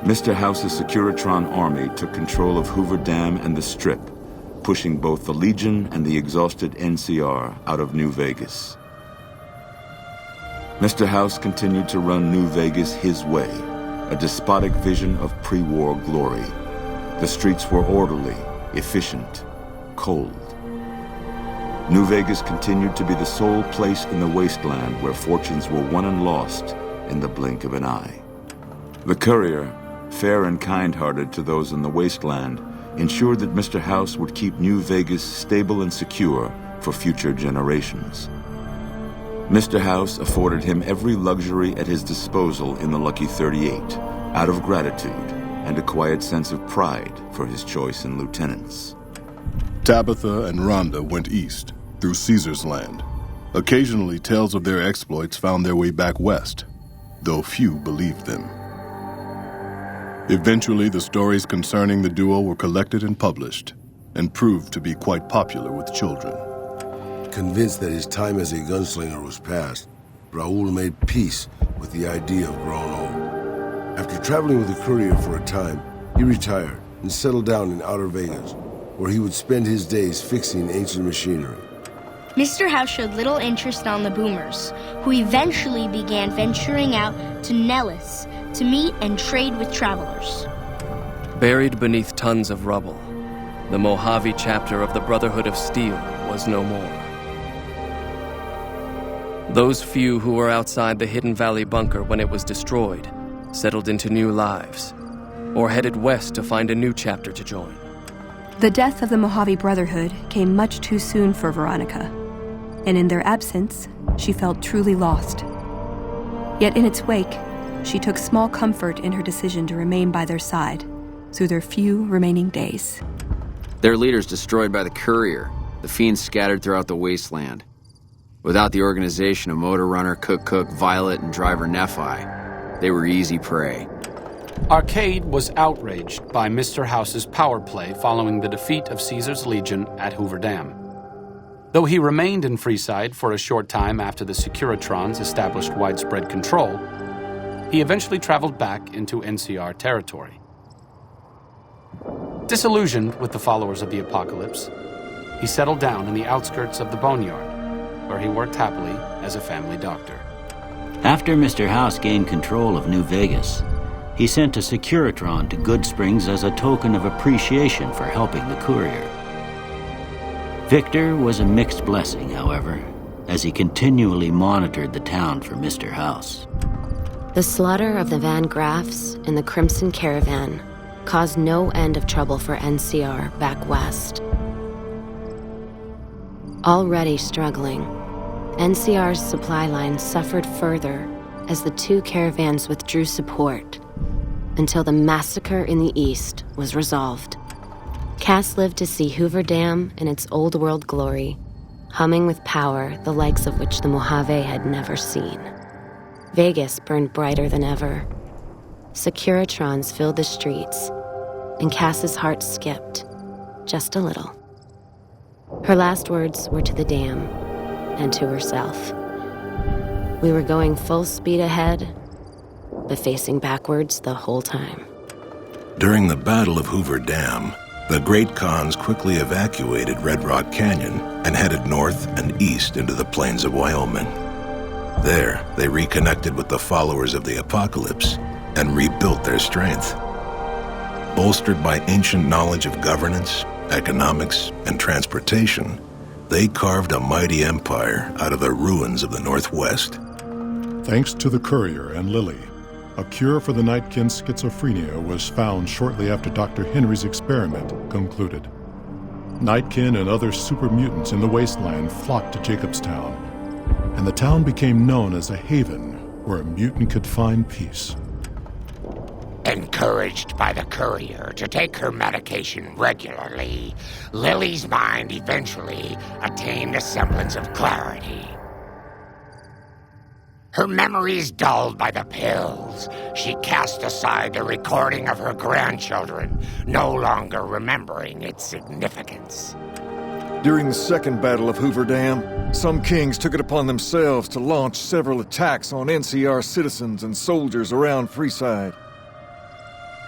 Mr. House's Securitron army took control of Hoover Dam and the Strip, pushing both the Legion and the exhausted NCR out of New Vegas. Mr. House continued to run New Vegas his way, a despotic vision of pre-war glory. The streets were orderly, efficient, cold. New Vegas continued to be the sole place in the wasteland where fortunes were won and lost in the blink of an eye. The Courier, fair and kind-hearted to those in the wasteland, ensured that Mr. House would keep New Vegas stable and secure for future generations. Mr. House afforded him every luxury at his disposal in the Lucky 38, out of gratitude and a quiet sense of pride for his choice in lieutenants. Tabitha and Rhonda went east, through Caesar's Land. Occasionally, tales of their exploits found their way back west, though few believed them. Eventually, the stories concerning the duo were collected and published, and proved to be quite popular with children. Convinced that his time as a gunslinger was past, Raoul made peace with the idea of growing old. After traveling with the Courier for a time, he retired and settled down in Outer Vegas, where he would spend his days fixing ancient machinery. Mr. House showed little interest on the Boomers, who eventually began venturing out to Nellis to meet and trade with travelers. Buried beneath tons of rubble, the Mojave chapter of the Brotherhood of Steel was no more. Those few who were outside the Hidden Valley bunker when it was destroyed settled into new lives, or headed west to find a new chapter to join. The death of the Mojave Brotherhood came much too soon for Veronica, and in their absence, she felt truly lost. Yet in its wake, she took small comfort in her decision to remain by their side through their few remaining days. Their leaders destroyed by the Courier, the fiends scattered throughout the wasteland. Without the organization of Motor Runner, Cook, Violet, and driver Nephi, they were easy prey. Arcade was outraged by Mr. House's power play following the defeat of Caesar's Legion at Hoover Dam. Though he remained in Freeside for a short time after the Securitrons established widespread control, he eventually traveled back into NCR territory. Disillusioned with the followers of the apocalypse, he settled down in the outskirts of the Boneyard, where he worked happily as a family doctor. After Mr. House gained control of New Vegas, he sent a Securitron to Goodsprings as a token of appreciation for helping the Courier. Victor was a mixed blessing, however, as he continually monitored the town for Mr. House. The slaughter of the Van Graffs and the Crimson Caravan caused no end of trouble for NCR back west. Already struggling, NCR's supply line suffered further as the two caravans withdrew support until the massacre in the east was resolved. Cass lived to see Hoover Dam in its old world glory, humming with power the likes of which the Mojave had never seen. Vegas burned brighter than ever. Securitrons filled the streets, and Cass's heart skipped, just a little. Her last words were to the dam, and to herself. We were going full speed ahead, but facing backwards the whole time. During the Battle of Hoover Dam, the Great Khans quickly evacuated Red Rock Canyon and headed north and east into the plains of Wyoming. There, they reconnected with the followers of the apocalypse and rebuilt their strength. Bolstered by ancient knowledge of governance, economics, and transportation, they carved a mighty empire out of the ruins of the Northwest. Thanks to the Courier and Lily, a cure for the Nightkin's schizophrenia was found shortly after Dr. Henry's experiment concluded. Nightkin and other super mutants in the wasteland flocked to Jacobstown, and the town became known as a haven where a mutant could find peace. Encouraged by the Courier to take her medication regularly, Lily's mind eventually attained a semblance of clarity. Her memories dulled by the pills, she cast aside the recording of her grandchildren, no longer remembering its significance. During the Second Battle of Hoover Dam, some kings took it upon themselves to launch several attacks on NCR citizens and soldiers around Freeside.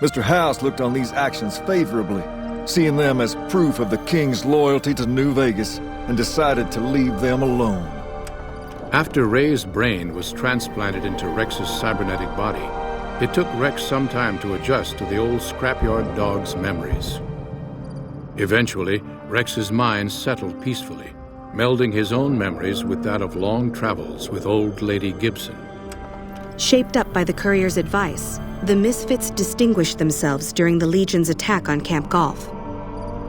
Mr. House looked on these actions favorably, seeing them as proof of the king's loyalty to New Vegas, and decided to leave them alone. After Ray's brain was transplanted into Rex's cybernetic body, it took Rex some time to adjust to the old scrapyard dog's memories. Eventually, Rex's mind settled peacefully, melding his own memories with that of long travels with old Lady Gibson. Shaped up by the courier's advice, the Misfits distinguished themselves during the Legion's attack on Camp Golf.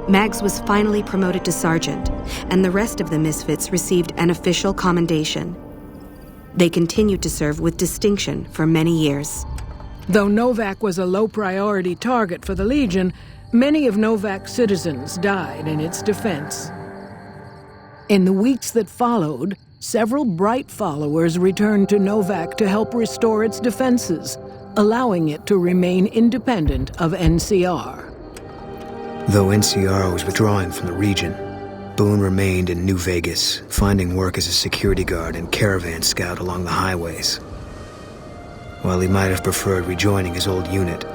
Mags was finally promoted to sergeant, and the rest of the Misfits received an official commendation. They continued to serve with distinction for many years. Though Novac was a low-priority target for the Legion, many of Novac's citizens died in its defense. In the weeks that followed, several bright followers returned to Novac to help restore its defenses, allowing it to remain independent of NCR. Though NCR was withdrawing from the region, Boone remained in New Vegas, finding work as a security guard and caravan scout along the highways. While he might have preferred rejoining his old unit,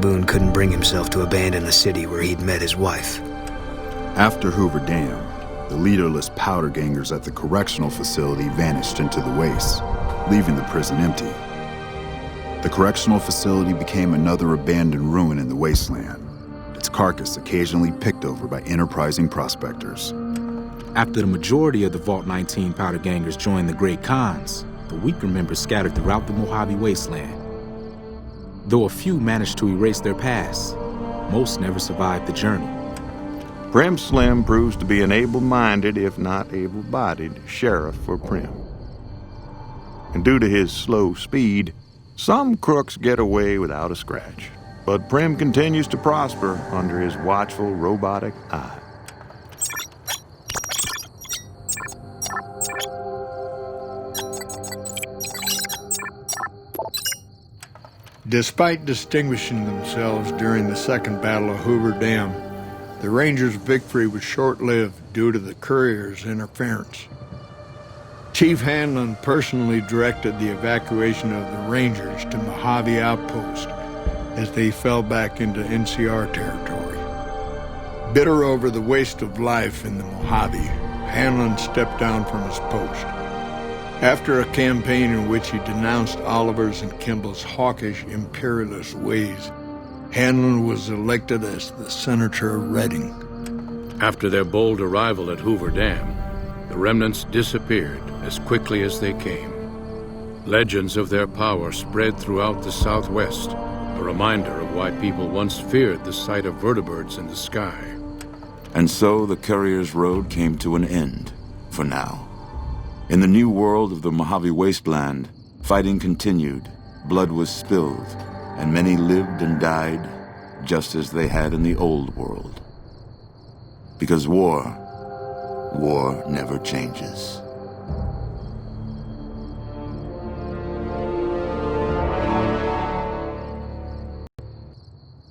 Boone couldn't bring himself to abandon the city where he'd met his wife. After Hoover Dam, the leaderless powder gangers at the correctional facility vanished into the wastes, leaving the prison empty. The correctional facility became another abandoned ruin in the wasteland, its carcass occasionally picked over by enterprising prospectors. After the majority of the Vault 19 powder gangers joined the Great Khans, the weaker members scattered throughout the Mojave wasteland. Though a few managed to erase their past, most never survived the journey. Prim Slim proves to be an able-minded, if not able-bodied, sheriff for Prim. And due to his slow speed, some crooks get away without a scratch. But Prim continues to prosper under his watchful, robotic eye. Despite distinguishing themselves during the Second Battle of Hoover Dam, the Rangers' victory was short-lived due to the courier's interference. Chief Hanlon personally directed the evacuation of the Rangers to Mojave Outpost as they fell back into NCR territory. Bitter over the waste of life in the Mojave, Hanlon stepped down from his post. After a campaign in which he denounced Oliver's and Kimball's hawkish, imperialist ways, Hanlon was elected as the Senator of Reading. After their bold arrival at Hoover Dam, the remnants disappeared as quickly as they came. Legends of their power spread throughout the Southwest, a reminder of why people once feared the sight of vertibirds in the sky. And so the Courier's Road came to an end, for now. In the new world of the Mojave Wasteland, fighting continued, blood was spilled, and many lived and died just as they had in the old world. Because war never changes.